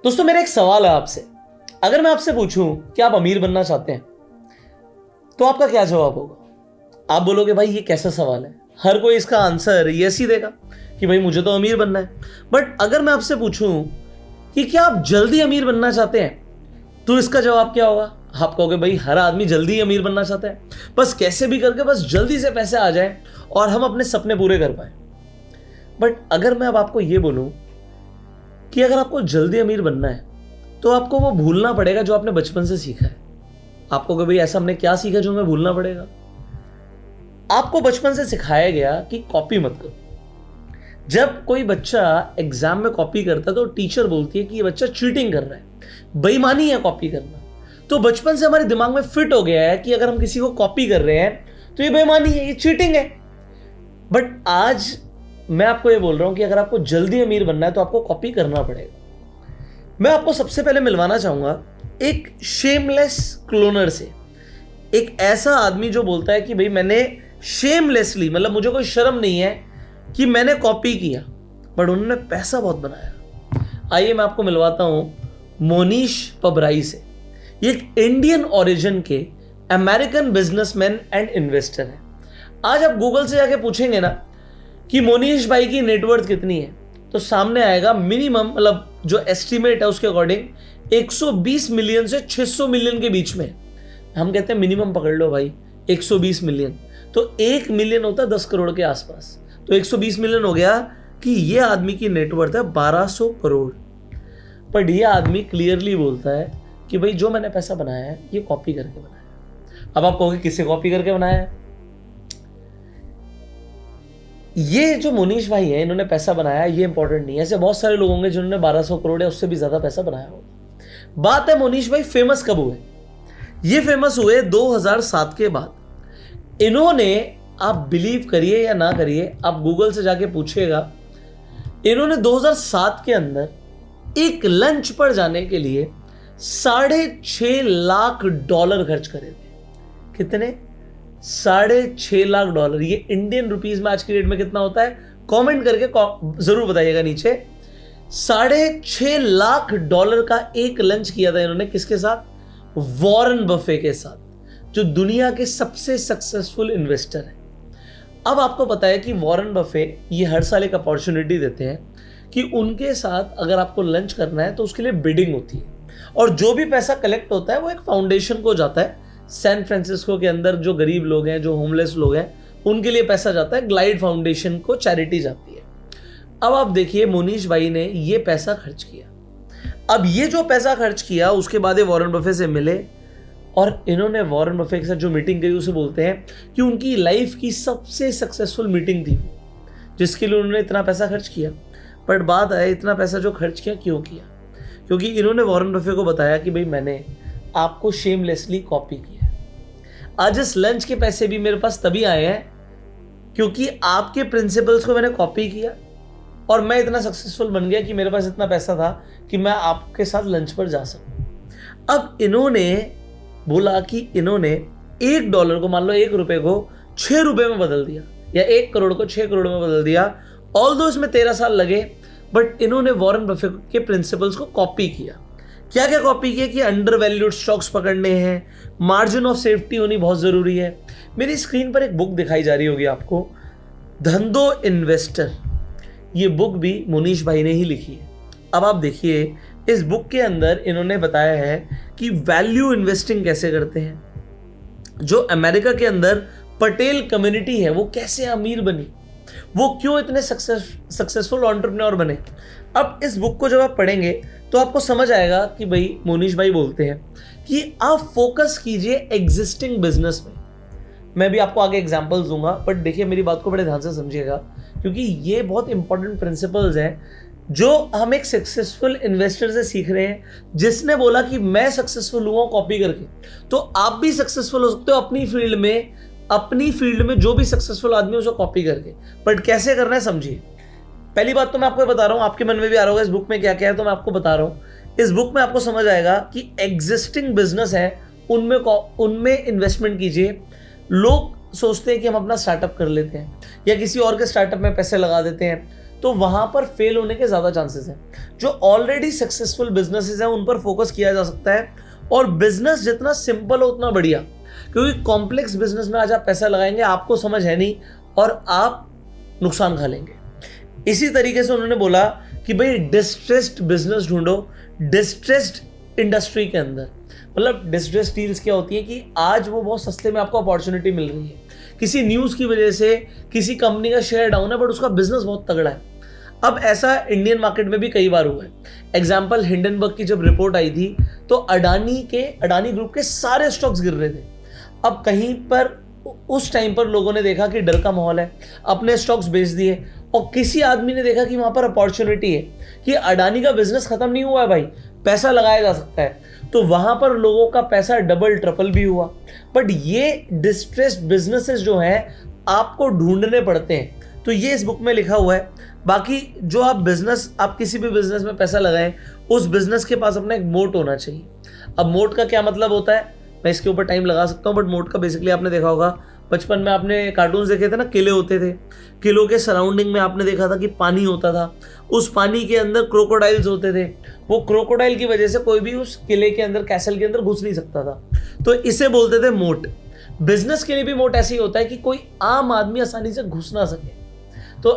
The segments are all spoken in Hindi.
दोस्तों मेरा एक सवाल है आपसे। अगर मैं आपसे पूछूं कि आप अमीर बनना चाहते हैं तो आपका क्या जवाब होगा? आप बोलोगे भाई ये कैसा सवाल है, हर कोई इसका आंसर यस ही देगा कि भाई मुझे तो अमीर बनना है। बट अगर मैं आपसे पूछूं कि क्या आप जल्दी अमीर बनना चाहते हैं तो इसका जवाब क्या होगा? आप कहोगे भाई हर आदमी जल्दी अमीर बनना चाहता है, बस कैसे भी करके बस जल्दी से पैसे आ जाए और हम अपने सपने पूरे कर पाए। बट अगर मैं अब आपको ये बोलूं कि अगर आपको जल्दी अमीर बनना है तो आपको वो भूलना पड़ेगा जो आपने बचपन से सीखा है। आपको कि भाई ऐसा हमने क्या सीखा जो हमें भूलना पड़ेगा? आपको बचपन से सिखाया गया कि कॉपी मत करो। जब कोई बच्चा एग्जाम में कॉपी करता है तो टीचर बोलती है कि ये बच्चा चीटिंग कर रहा है, बेईमानी है कॉपी करना। तो बचपन से हमारे दिमाग में फिट हो गया है कि अगर हम किसी को कॉपी कर रहे हैं तो ये बेईमानी है, ये चीटिंग है। बट आज मैं आपको ये बोल रहा हूं कि अगर आपको जल्दी अमीर बनना है तो आपको कॉपी करना पड़ेगा। मैं आपको सबसे पहले मिलवाना चाहूंगा एक शेमलेस क्लोनर से। एक ऐसा आदमी जो बोलता है कि भाई मैंने शेमलेसली, मतलब मुझे कोई शर्म नहीं है कि मैंने कॉपी किया, बट उन्होंने पैसा बहुत बनाया। आइए मैं आपको मिलवाता हूं मोनीश पबराई से। ये एक इंडियन ओरिजिन के अमेरिकन बिजनेसमैन एंड इन्वेस्टर है। आज आप गूगल से जाके पूछेंगे ना कि मोनीश भाई की नेटवर्थ कितनी है तो सामने आएगा मिनिमम, मतलब जो एस्टीमेट है उसके अकॉर्डिंग 120 मिलियन से 600 मिलियन के बीच में। हम कहते हैं मिनिमम पकड़ लो भाई 120 मिलियन, तो 1 मिलियन होता है 10 करोड़ के आसपास। तो 120 मिलियन हो गया कि ये आदमी की नेटवर्थ है 1200 करोड़। पर ये आदमी क्लियरली बोलता है कि भाई जो मैंने पैसा बनाया है ये कॉपी करके बनाया है। अब आप कहोगे किससे कॉपी करके बनाया है? ये जो मोनीश भाई है इन्होंने पैसा बनाया ये इंपॉर्टेंट नहीं है। ऐसे बहुत सारे लोग होंगे जिन्होंने 1200 करोड़ या उससे भी ज्यादा पैसा बनाया होगा। बात है मोनीश भाई फेमस कब हुए? ये फेमस हुए 2007 के बाद। इन्होंने, आप बिलीव करिए या ना करिए, आप गूगल से जाके पूछिएगा, इन्होंने 2007 के अंदर एक लंच पर जाने के लिए $6.5 लाख खर्च करे थे। कितने? $6.5 लाख। ये इंडियन रुपीज में आज की डेट में कितना होता है? कमेंट करके जरूर बताइएगा नीचे। $6.5 लाख का एक लंच किया था इन्होंने। किसके साथ? वॉरेन बफे के साथ, जो दुनिया के सबसे सक्सेसफुल इन्वेस्टर है। अब आपको पता है कि वॉरेन बफे ये हर साल एक अपॉर्चुनिटी देते हैं कि उनके साथ अगर आपको लंच करना है तो उसके लिए बिडिंग होती है, और जो भी पैसा कलेक्ट होता है वो एक फाउंडेशन को जाता है। सैन फ्रांसिस्को के अंदर जो गरीब लोग हैं, जो होमलेस लोग हैं, उनके लिए पैसा जाता है। ग्लाइड फाउंडेशन को चैरिटी जाती है। अब आप देखिए मोनीश भाई ने ये पैसा खर्च किया। अब ये जो पैसा खर्च किया उसके बाद ये वॉरेन बफे से मिले, और इन्होंने वॉरेन बफे के साथ जो मीटिंग करी उसे बोलते हैं कि उनकी लाइफ की सबसे सक्सेसफुल मीटिंग थी, जिसके लिए उन्होंने इतना पैसा खर्च किया। बट बात है इतना पैसा जो खर्च किया क्यों किया? क्योंकि इन्होंने वॉरेन बफे को बताया कि भाई मैंने आपको शेमलेसली कॉपी किया। आज इस लंच के पैसे भी मेरे पास तभी आए हैं क्योंकि आपके प्रिंसिपल्स को मैंने कॉपी किया और मैं इतना सक्सेसफुल बन गया कि मेरे पास इतना पैसा था कि मैं आपके साथ लंच पर जा सकूं। अब इन्होंने बोला कि इन्होंने $1 को, मान लो $1 को $6 में बदल दिया, या 1 करोड़ को 6 करोड़ में बदल दिया। ऑल्दो इसमें 13 साल लगे, बट इन्होंने वॉरेन बफे के प्रिंसिपल्स को कॉपी किया। क्या क्या कॉपी किया? कि अंडर वैल्यूड स्टॉक्स पकड़ने हैं, मार्जिन ऑफ सेफ्टी होनी बहुत जरूरी है। मेरी स्क्रीन पर एक बुक दिखाई जा रही होगी आपको, धंधो इन्वेस्टर। ये बुक भी मोनीश भाई ने ही लिखी है। अब आप देखिए इस बुक के अंदर इन्होंने बताया है कि वैल्यू इन्वेस्टिंग कैसे करते हैं, जो अमेरिका के अंदर पटेल कम्युनिटी है वो कैसे अमीर बनी, वो क्यों इतने सक्सेसफुल एंटरप्रेन्योर बने। अब इस बुक को जब आप पढ़ेंगे तो आपको समझ आएगा कि भाई मोनीश भाई बोलते हैं कि आप फोकस कीजिए एग्जिस्टिंग बिजनेस में। मैं भी आपको आगे एग्जांपल्स दूंगा, बट देखिए मेरी बात को बड़े ध्यान से समझिएगा, क्योंकि ये बहुत इंपॉर्टेंट प्रिंसिपल्स हैं जो हम एक सक्सेसफुल इन्वेस्टर से सीख रहे हैं, जिसने बोला कि मैं सक्सेसफुल हुआ कॉपी करके। तो आप भी सक्सेसफुल हो सकते हो अपनी फील्ड में जो भी सक्सेसफुल आदमी है उसको कॉपी करके। बट कैसे करना है समझिए। पहली बात तो मैं आपको बता रहा हूं, आपके मन में भी आ रहा होगा इस बुक में क्या क्या है, तो मैं आपको बता रहा हूं। इस बुक में आपको समझ आएगा कि एग्जिस्टिंग बिजनेस है उनमें इन्वेस्टमेंट कीजिए। लोग सोचते हैं कि हम अपना स्टार्टअप कर लेते हैं या किसी और के स्टार्टअप में पैसे लगा देते हैं तो वहां पर फेल होने के ज्यादा चांसेस हैं। जो ऑलरेडी सक्सेसफुल बिजनेसेस हैं उन पर फोकस किया जा सकता है, और बिजनेस जितना सिंपल हो उतना बढ़िया, क्योंकि कॉम्प्लेक्स बिजनेस में आज आप पैसा लगाएंगे, आपको समझ है नहीं और आप नुकसान खा लेंगे। इसी तरीके से उन्होंने बोला कि भाई डिस्ट्रेस्ड बिजनेस ढूंढो डिस्ट्रेस्ड इंडस्ट्री के अंदर। मतलब डिस्ट्रेस्ड डील्स क्या होती है कि आज वो बहुत सस्ते में आपको अपॉर्चुनिटी मिल रही है, किसी न्यूज़ की वजह से किसी कंपनी का शेयर डाउन है बट उसका बिजनेस बहुत तगड़ा है। अब ऐसा इंडियन मार्केट में भी कई बार हुआ है। एग्जाम्पल हिंडनबर्ग की जब रिपोर्ट आई थी तो अडानी ग्रुप के सारे स्टॉक्स गिर रहे थे। अब कहीं पर उस टाइम पर लोगों ने देखा कि डर का माहौल है, अपने स्टॉक्स बेच दिए, और किसी आदमी ने देखा कि वहां पर अपॉर्चुनिटी है कि अडानी का बिजनेस खत्म नहीं हुआ है भाई, पैसा लगाया जा सकता है, तो वहां पर लोगों का पैसा डबल ट्रिपल भी हुआ। बट ये डिस्ट्रेस्ड बिजनेसेस जो हैं आपको ढूंढने पड़ते हैं, तो ये इस बुक में लिखा हुआ है। बाकी जो आप किसी भी बिजनेस में पैसा लगाएं, उस बिजनेस के पास अपना एक मोट होना चाहिए। अब मोट का क्या मतलब होता है, मैं इसके ऊपर टाइम लगा सकता हूँ, बट मोट का बेसिकली आपने देखा होगा, बचपन में आपने कार्टून्स देखे थे ना, किले होते थे, किलों के सराउंडिंग में आपने देखा था कि पानी होता था, उस पानी के अंदर क्रोकोडाइल्स होते थे। वो क्रोकोडाइल की वजह से कोई भी उस किले के अंदर, कैसल के अंदर घुस नहीं सकता था, तो इसे बोलते थे मोट। बिजनेस के लिए भी मोट ऐसे ही होता है कि कोई आम आदमी आसानी से घुस ना सके। तो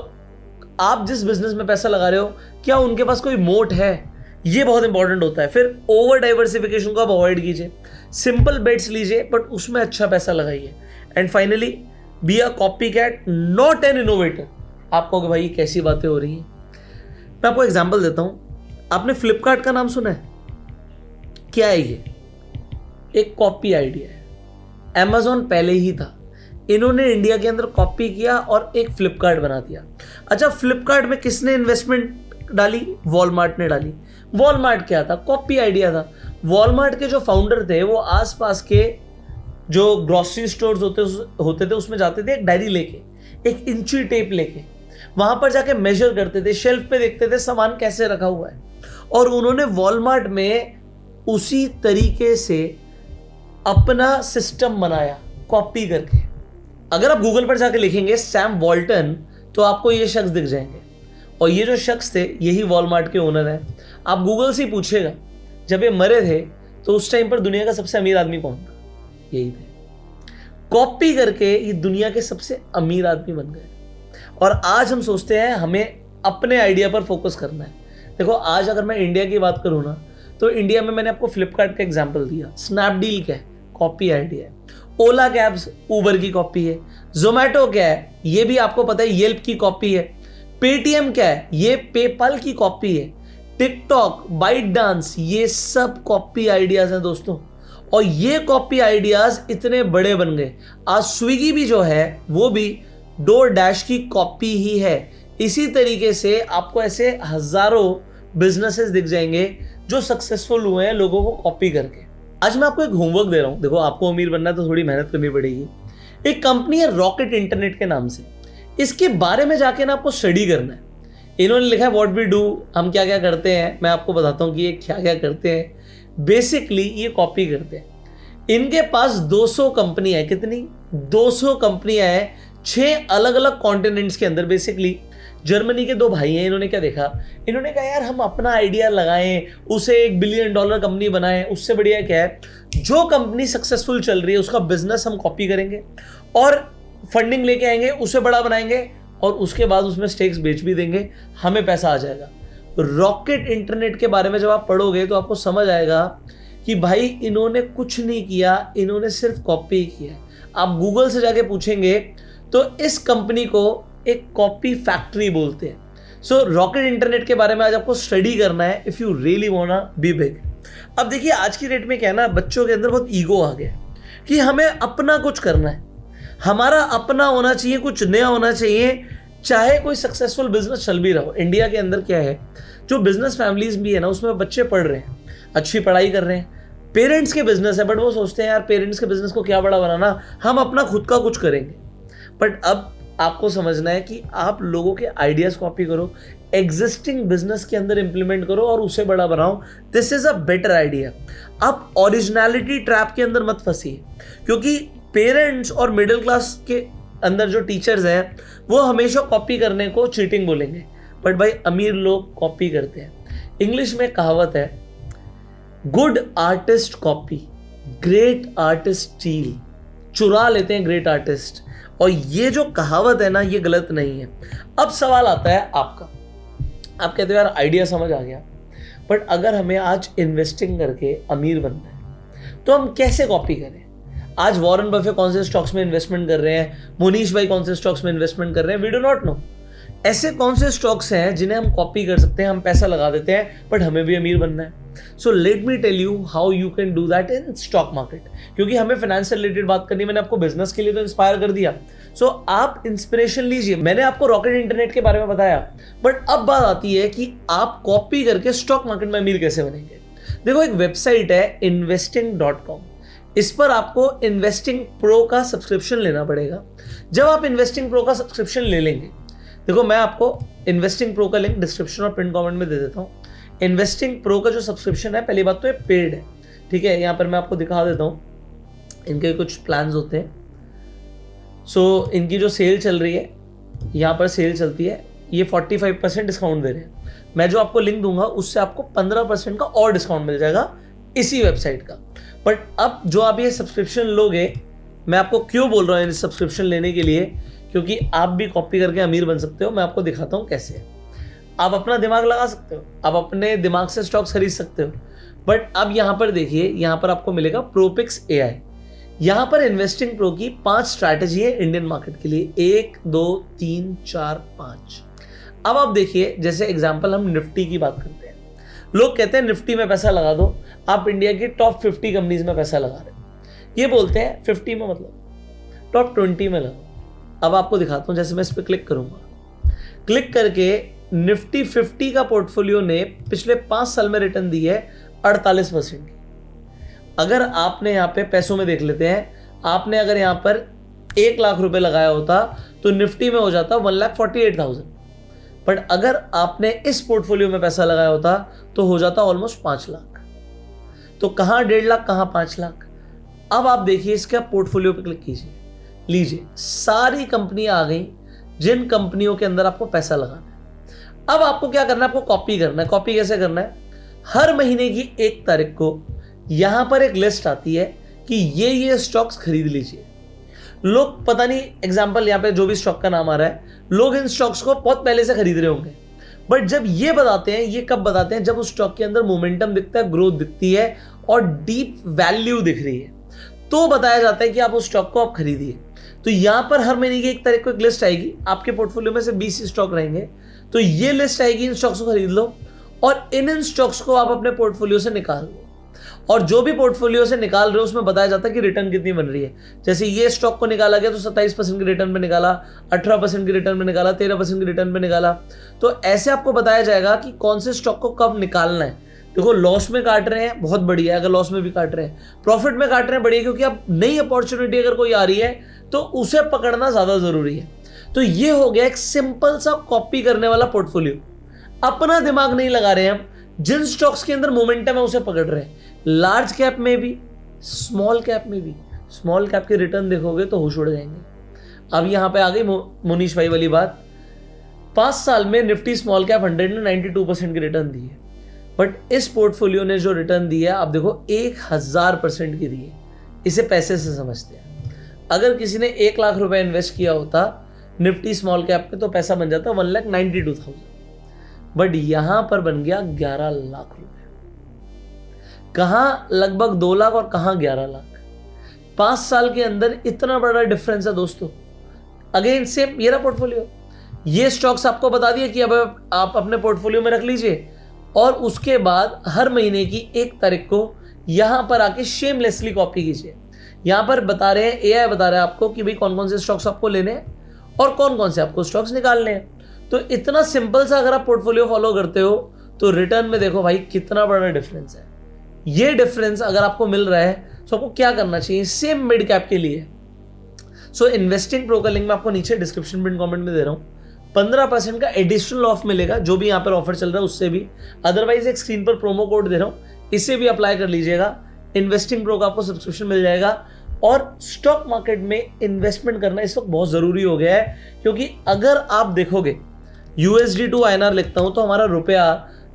आप जिस बिजनेस में पैसा लगा रहे हो, क्या उनके पास कोई मोट है, ये बहुत इंपॉर्टेंट होता है। फिर ओवर डाइवर्सिफिकेशन को आप अवॉइड कीजिए, सिंपल बेट्स लीजिए बट उसमें अच्छा पैसा लगाइए। And finally be a copycat not an innovator. आप कहोगे भाई कैसी बातें हो रही हैं, मैं आपको एग्जांपल देता हूं। आपने फ्लिपकार्ट का नाम सुना है? क्या है ये? एक कॉपी आइडिया है। अमेजॉन पहले ही था, इन्होंने इंडिया के अंदर कॉपी किया और एक फ्लिपकार्ट बना दिया। अच्छा, फ्लिपकार्ट में किसने इन्वेस्टमेंट डाली? वॉलमार्ट ने डाली। वॉलमार्ट क्या था? कॉपी आइडिया था। वॉलमार्ट के जो फाउंडर थे वो आसपास के जो ग्रोसरी स्टोर्स होते थे उसमें जाते थे, एक डायरी लेके, एक इंची टेप लेके, वहां पर जाके मेजर करते थे, शेल्फ पे देखते थे सामान कैसे रखा हुआ है, और उन्होंने वॉलमार्ट में उसी तरीके से अपना सिस्टम बनाया कॉपी करके। अगर आप गूगल पर जाके लिखेंगे सैम वॉल्टन तो आपको ये शख्स दिख जाएंगे, और ये जो शख्स थे यही वॉलमार्ट के ओनर हैं। आप गूगल से ही पूछेगा जब ये मरे थे तो उस टाइम पर दुनिया का सबसे अमीर आदमी कौन था? यही थे। कॉपी करके ये दुनिया के सबसे अमीर आदमी बन गए। और आज हम सोचते हैं हमें अपने आइडिया पर फोकस करना है। देखो, आज अगर मैं इंडिया की बात करूं ना, तो इंडिया में मैंने आपको फ्लिपकार्ट का एग्जांपल दिया। स्नैपडील क्या है? कॉपी आइडिया है। ओला कैब्स ऊबर की कॉपी है। जोमैटो क्या है? ये भी आपको पता है येल्प की कॉपी है। पेटीएम क्या है? ये पेपाल की कॉपी है। टिकटॉक, बाइट डांस, ये सब कॉपी आइडियाज हैं दोस्तों, और ये कॉपी आइडियाज इतने बड़े बन गए। आज स्विगी भी जो है वो भी डोर डैश की कॉपी ही है। इसी तरीके से आपको ऐसे हजारों बिजनेसेस दिख जाएंगे जो सक्सेसफुल हुए हैं लोगों को कॉपी करके। आज मैं आपको एक होमवर्क दे रहा हूं। देखो, आपको अमीर बनना है तो थोड़ी मेहनत करनी पड़ेगी। एक कंपनी है रॉकेट इंटरनेट के नाम से, इसके बारे में जाके ना आपको स्टडी करना है। इन्होंने लिखा है व्हाट वी डू, हम क्या क्या करते हैं। मैं आपको बताता हूं कि ये क्या क्या करते हैं। बेसिकली ये कॉपी करते हैं। इनके पास 200 कंपनियां हैं। कितनी? 200 कंपनियां हैं 6 अलग अलग कॉन्टिनेंट्स के अंदर। बेसिकली जर्मनी के 2 भाई हैं। इन्होंने क्या देखा, इन्होंने कहा यार हम अपना आइडिया लगाएं, उसे $1 बिलियन कंपनी बनाएं। उससे बढ़िया क्या है, जो कंपनी सक्सेसफुल चल रही है उसका बिजनेस हम कॉपी करेंगे और फंडिंग लेके आएंगे, उसे बड़ा बनाएंगे और उसके बाद उसमें स्टेक्स बेच भी देंगे, हमें पैसा आ जाएगा। रॉकेट इंटरनेट के बारे में जब आप पढ़ोगे तो आपको समझ आएगा कि भाई इन्होंने कुछ नहीं किया, इन्होंने सिर्फ कॉपी किया। आप गूगल से जाके पूछेंगे तो इस कंपनी को एक कॉपी फैक्ट्री बोलते हैं। सो रॉकेट इंटरनेट के बारे में आज आपको स्टडी करना है if you really वांना B big. अब देखिए, आज की डेट में क्या है ना, बच्चों के अंदर बहुत ईगो आ गया कि हमें अपना कुछ करना है, हमारा अपना होना चाहिए, कुछ नया होना चाहिए, चाहे कोई सक्सेसफुल बिजनेस चल भी रहा हो। इंडिया के अंदर क्या है, जो बिजनेस फैमिलीज भी है ना, उसमें बच्चे पढ़ रहे हैं, अच्छी पढ़ाई कर रहे हैं, पेरेंट्स के बिजनेस है, बट वो सोचते हैं यार पेरेंट्स के बिजनेस को क्या बड़ा बनाना, हम अपना खुद का कुछ करेंगे। बट अब आपको समझना है कि आप लोगों के आइडियाज कॉपी करो, एग्जिस्टिंग बिजनेस के अंदर इंप्लीमेंट करो और उसे बड़ा बनाओ। This is a better idea. आप ओरिजिनलिटी ट्रैप के अंदर मत फंसिए, क्योंकि पेरेंट्स और मिडिल क्लास के अंदर जो टीचर्स हैं वो हमेशा कॉपी करने को चीटिंग बोलेंगे। बट भाई अमीर लोग कॉपी करते हैं। इंग्लिश में कहावत है, good artist copy, great artist steel. चुरा लेते हैं ग्रेट आर्टिस्ट, और ये जो कहावत है ना, ये गलत नहीं है। अब सवाल आता है आपका, आप कहते हो यार आइडिया समझ आ गया, बट अगर हमें आज इन्वेस्टिंग करके अमीर बनना है तो हम कैसे कॉपी करें? आज वॉरेन बफे कौन से स्टॉक्स में इन्वेस्टमेंट कर रहे हैं, मुनीश भाई कौन से स्टॉक्स में इन्वेस्टमेंट कर रहे हैं, वी डू नॉट नो। ऐसे कौन से स्टॉक्स हैं जिन्हें हम कॉपी कर सकते हैं, हम पैसा लगा देते हैं, बट हमें भी अमीर बनना है। So let me tell you how you can do that in stock market, क्योंकि हमें फाइनेंस से रिलेटेड बात करनी है। मैंने आपको बिजनेस के लिए तो इंस्पायर कर दिया, सो आप इंस्पिरेशन लीजिए। मैंने आपको रॉकेट इंटरनेट के बारे में बताया, बट अब बात आती है कि आप कॉपी करके स्टॉक मार्केट में अमीर कैसे बनेंगे। देखो, एक वेबसाइट है investing.com, इस पर आपको इन्वेस्टिंग प्रो का सब्सक्रिप्शन लेना पड़ेगा। जब आप इन्वेस्टिंग प्रो का सब्सक्रिप्शन ले लेंगे, देखो मैं आपको इन्वेस्टिंग प्रो का लिंक डिस्क्रिप्शन और पिन कमेंट में दे देता हूँ। इन्वेस्टिंग प्रो का जो सब्सक्रिप्शन है, पहली बात तो ये पेड है, ठीक है। यहाँ पर मैं आपको दिखा देता हूँ, इनके कुछ प्लान्स होते हैं। सो इनकी जो सेल चल रही है, यहाँ पर सेल चलती है, ये 45% डिस्काउंट दे रहे हैं। मैं जो आपको लिंक दूंगा उससे आपको 15% का और डिस्काउंट मिल जाएगा इसी वेबसाइट का। बट अब जो आप ये सब्सक्रिप्शन लोगे, मैं आपको क्यों बोल रहा हूँ सब्सक्रिप्शन लेने के लिए, क्योंकि आप भी कॉपी करके अमीर बन सकते हो। मैं आपको दिखाता हूँ कैसे। आप अपना दिमाग लगा सकते हो, आप अपने दिमाग से स्टॉक्स खरीद सकते हो। बट अब यहाँ पर देखिए, यहाँ पर आपको मिलेगा प्रोपिक्स AI। यहाँ पर इन्वेस्टिंग प्रो की 5 स्ट्रैटेजी है इंडियन मार्केट के लिए, 1 2 3 4 5। अब आप देखिए, जैसे एग्जांपल हम निफ्टी की बात करते हैं। लोग कहते हैं निफ्टी में पैसा लगा दो, आप इंडिया की टॉप 50 कंपनीज में पैसा लगा रहे हो। ये बोलते हैं 50 में मतलब टॉप 20 में लगाओ। अब आपको दिखाता हूं, जैसे मैं इस पर क्लिक करूंगा, क्लिक करके निफ्टी 50 का पोर्टफोलियो ने पिछले 5 साल में रिटर्न दी है 48% की। अगर आपने यहाँ पे पैसों में देख लेते हैं, आपने अगर यहाँ पर 1 लाख रुपए लगाया होता तो निफ्टी में हो जाता 1,48,000। बट अगर आपने इस पोर्टफोलियो में पैसा लगाया होता तो हो जाता ऑलमोस्ट 5 लाख। तो कहाँ 1.5 लाख, कहाँ 5 लाख। अब आप देखिए, इसका पोर्टफोलियो पे क्लिक कीजिए, लीजिए सारी कंपनियां आ गई जिन कंपनियों के अंदर आपको पैसा लगाना है। अब आपको क्या करना है, आपको कॉपी करना है। कॉपी कैसे करना है? हर महीने की 1 तारीख को यहां पर एक लिस्ट आती है कि ये स्टॉक्स खरीद लीजिए। लोग पता नहीं, एग्जांपल यहाँ पे जो भी स्टॉक का नाम आ रहा है, लोग इन स्टॉक्स को बहुत पहले से खरीद रहे होंगे। बट जब ये बताते हैं, ये कब बताते हैं? जब उस स्टॉक के अंदर मोमेंटम दिखता है, ग्रोथ दिखती है और डीप वैल्यू दिख रही है, तो बताया जाता है कि आप उस स्टॉक को आप खरीदिए। तो यहां पर हर महीने की 1 तारीख को एक लिस्ट आएगी, आपके पोर्टफोलियो में से 20 स्टॉक रहेंगे, तो ये लिस्ट आएगी, इन स्टॉक्स को खरीद लो और इन स्टॉक्स को आप अपने पोर्टफोलियो से निकाल लो। और जो भी पोर्टफोलियो से निकाल रहे हो उसमें बताया जाता है कि रिटर्न कितनी बन रही है। जैसे ये स्टॉक को निकाला गया तो 27% की रिटर्न पे निकाला, 18% की रिटर्न पे निकाला, 13% की रिटर्न पे निकाला। तो ऐसे आपको बताया जाएगा कि कौन से स्टॉक को कब निकालना है। देखो, लॉस में काट रहे हैं, बहुत बढ़िया है। अगर लॉस में भी काट रहे हैं, प्रॉफिट में काट रहे हैं, बढ़िया, क्योंकि अब नई अपॉर्चुनिटी अगर कोई आ रही है तो उसे पकड़ना ज्यादा जरूरी है। तो ये हो गया एक सिंपल सा कॉपी करने वाला पोर्टफोलियो। अपना दिमाग नहीं लगा रहे हैं हम, जिन स्टॉक्स के अंदर मोमेंटम है उसे पकड़ रहे हैं। लार्ज कैप में भी, स्मॉल कैप में भी। स्मॉल कैप के रिटर्न देखोगे तो होश उड़ जाएंगे। अब यहां पे आ गई मुनीश भाई वाली बात। 5 साल में निफ्टी स्मॉल कैप 100 ने 92% की रिटर्न दी है। बट इस पोर्टफोलियो ने जो रिटर्न दी है, आप देखो 1000% की दी है। इसे पैसे से समझते हैं। अगर किसी ने 1 लाख रुपए इन्वेस्ट किया होता निफ्टी स्मॉल कैप पे तो पैसा बन जाता 1,92,000। बट यहां पर बन गया 11 लाख रुपए। कहां लगभग 2 लाख और कहां 11 लाख। 5 साल के अंदर इतना बड़ा डिफरेंस है दोस्तों। अगेन सेम ये रहा पोर्टफोलियो। ये स्टॉक्स आपको बता दिए कि अब आप अपने पोर्टफोलियो में रख लीजिए, और उसके बाद हर महीने की 1 तारीख को यहां पर आके शेमलेसली कॉपी कीजिए। यहां पर बता रहे हैं, AI बता रहा है आपको कि भाई कौन कौन से स्टॉक्स आपको लेने हैं और कौन कौन से आपको स्टॉक्स निकालने हैं। तो इतना सिंपल सा अगर आप पोर्टफोलियो फॉलो करते हो तो रिटर्न में देखो भाई कितना बड़ा डिफरेंस है। ये डिफरेंस अगर आपको मिल रहा है तो आपको क्या करना चाहिए? सेम मिड कैप के लिए। सो इन्वेस्टिंग प्रो का लिंक मैं आपको नीचे डिस्क्रिप्शन पिन कमेंट में दे रहा हूँ। 15% का एडिशनल ऑफ मिलेगा, जो भी यहाँ पर ऑफर चल रहा है उससे भी। अदरवाइज एक स्क्रीन पर प्रोमो कोड दे रहा हूँ, इसे भी अप्लाई कर लीजिएगा। इन्वेस्टिंग प्रो का आपको सब्सक्रिप्शन मिल जाएगा। और स्टॉक मार्केट में इन्वेस्टमेंट करना इस वक्त बहुत ज़रूरी हो गया है, क्योंकि अगर आप देखोगे USD टू INR लिखता हूं तो हमारा रुपया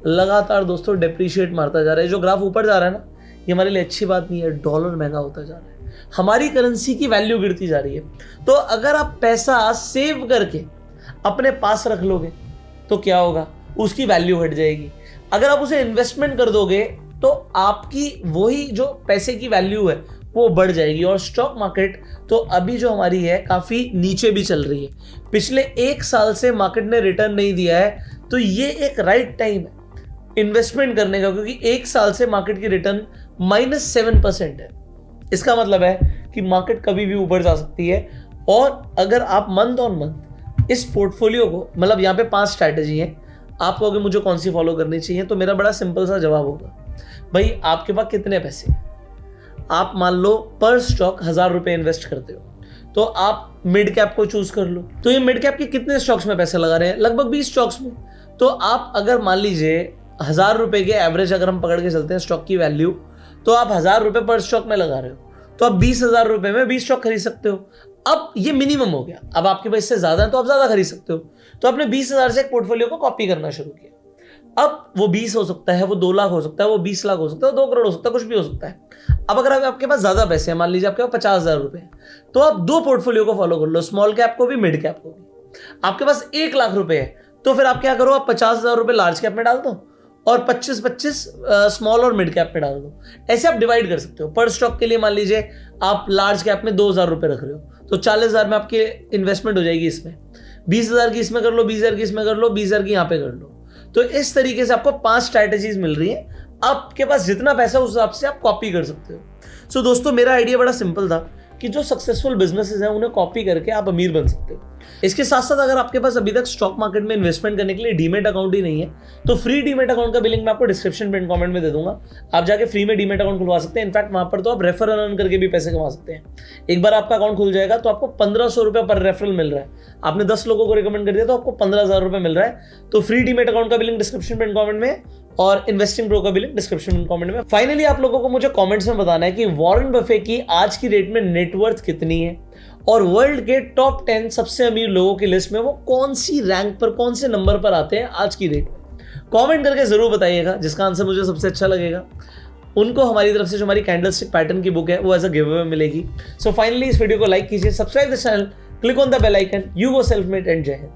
लगातार दोस्तों डिप्रिशिएट मारता जा रहा है। जो ग्राफ ऊपर जा रहा है ना, ये हमारे लिए अच्छी बात नहीं है। डॉलर महंगा होता जा रहा है, हमारी करेंसी की वैल्यू गिरती जा रही है। तो अगर आप पैसा सेव करके अपने पास रख लोगे तो क्या होगा, उसकी वैल्यू घट जाएगी। अगर आप उसे इन्वेस्टमेंट कर दोगे तो आपकी वही जो पैसे की वैल्यू है वो बढ़ जाएगी। और स्टॉक मार्केट तो अभी जो हमारी है काफ़ी नीचे भी चल रही है। पिछले 1 साल से मार्केट ने रिटर्न नहीं दिया है, तो ये एक राइट टाइम है इन्वेस्टमेंट करने का, क्योंकि 1 साल से मार्केट की रिटर्न -7% है। इसका मतलब है कि मार्केट कभी भी ऊपर जा सकती है। और अगर आप मंथ ऑन मंथ इस पोर्टफोलियो को, मतलब यहाँ पे 5 स्ट्रैटेजी हैं, आप कहोगे मुझे कौन सी फॉलो करनी चाहिए, तो मेरा बड़ा सिंपल सा जवाब होगा, भाई आपके पास कितने पैसे, आप मान लो पर स्टॉक 1000 रुपए इन्वेस्ट करते हो, तो आप मिड कैप को चूज कर लो। तो ये मिड कैप के कितने स्टॉक्स में पैसे लगा रहे हैं, लगभग 20 स्टॉक्स में। तो आप अगर मान लीजिए 1000 रुपए के एवरेज अगर हम पकड़ के चलते हैं स्टॉक की वैल्यू, तो आप 1000 रुपए पर स्टॉक में लगा रहे हो, तो आप 20,000 रुपए में 20 स्टॉक खरीद सकते हो। अब ये मिनिमम हो गया, अब आपके पास इससे ज्यादा है तो आप ज्यादा खरीद सकते हो। तो आपने 20,000 से एक पोर्टफोलियो को कॉपी करना शुरू किया। अब वो 20 हो सकता है, वो 2 लाख हो सकता है, वो 20 लाख हो सकता है, वो 2 करोड़ हो सकता है, कुछ भी हो सकता है। अब अगर आपके पास ज्यादा पैसे हैं, मान लीजिए आपके पास 50,000 रुपए हैं, तो आप 2 पोर्टफोलियो को फॉलो कर लो, स्मॉल कैप को भी मिड कैप को भी। आपके पास 1 लाख रुपए है, तो फिर आप क्या करो, आप 50,000 रुपए लार्ज कैप में डाल दो और 25 स्मॉल और मिड कैप में डाल दो। ऐसे आप डिवाइड कर सकते हो। पर स्टॉक के लिए मान लीजिए आप लार्ज कैप में 2,000 रुपए रख रहे हो, तो 40,000 में आपकी इन्वेस्टमेंट हो जाएगी। इसमें 20,000 की इसमें कर लो, 20,000 की इसमें कर लो, 20,000 की यहाँ पे कर लो। तो इस तरीके से आपको 5 स्ट्रैटेजीज मिल रही है। आपके पास जितना पैसा उस हिसाब से आप कॉपी कर सकते हो। सो दोस्तों, मेरा आइडिया बड़ा सिंपल था कि जो सक्सेसफुल बिजनेसेस हैं उन्हें कॉपी करके आप अमीर बन सकते हो। इसके साथ साथ अगर आपके पास अभी तक स्टॉक मार्केट में इन्वेस्टमेंट करने के लिए डीमेट अकाउंट ही नहीं है, तो फ्री डीमेट अकाउंट का भी लिंक मैं आपको डिस्क्रिप्शन पिन कमेंट में दे दूंगा। आप जाके फ्री में डीमेट अकाउंट खुलवा सकते हैं। इनफैक्ट वहां पर तो आप रेफर अर्न करके भी पैसे कमा सकते हैं। एक बार आपका अकाउंट खुल जाएगा तो आपको 1500 रुपये पर रेफरल मिल रहा है। आपने 10 लोगों को रिकमेंड कर दिया तो आपको 15,000 रुपये मिल रहा है। तो फ्री डीमेट अकाउंट का भी लिंक डिस्क्रिप्शन पिन कमेंट में और इन्वेस्टिंग प्रो का भी लिंक डिस्क्रिप्शन कमेंट में। फाइनली आप लोगों को मुझे कमेंट्स में बताना है कि वॉरेन बफे की आज की डेट में नेटवर्थ कितनी है और वर्ल्ड के टॉप 10 सबसे अमीर लोगों की लिस्ट में वो कौन सी रैंक पर, कौन से नंबर पर आते हैं आज की डेट में। कमेंट करके जरूर बताइएगा। जिसका आंसर मुझे सबसे अच्छा लगेगा उनको हमारी तरफ से जो हमारी कैंडलस्टिक पैटर्न की बुक है वो एज अ गिव अवे मिलेगी। सो फाइनली इस वीडियो को लाइक कीजिए, subscribe the channel, click on the bell icon. You go self made and जय हिंद।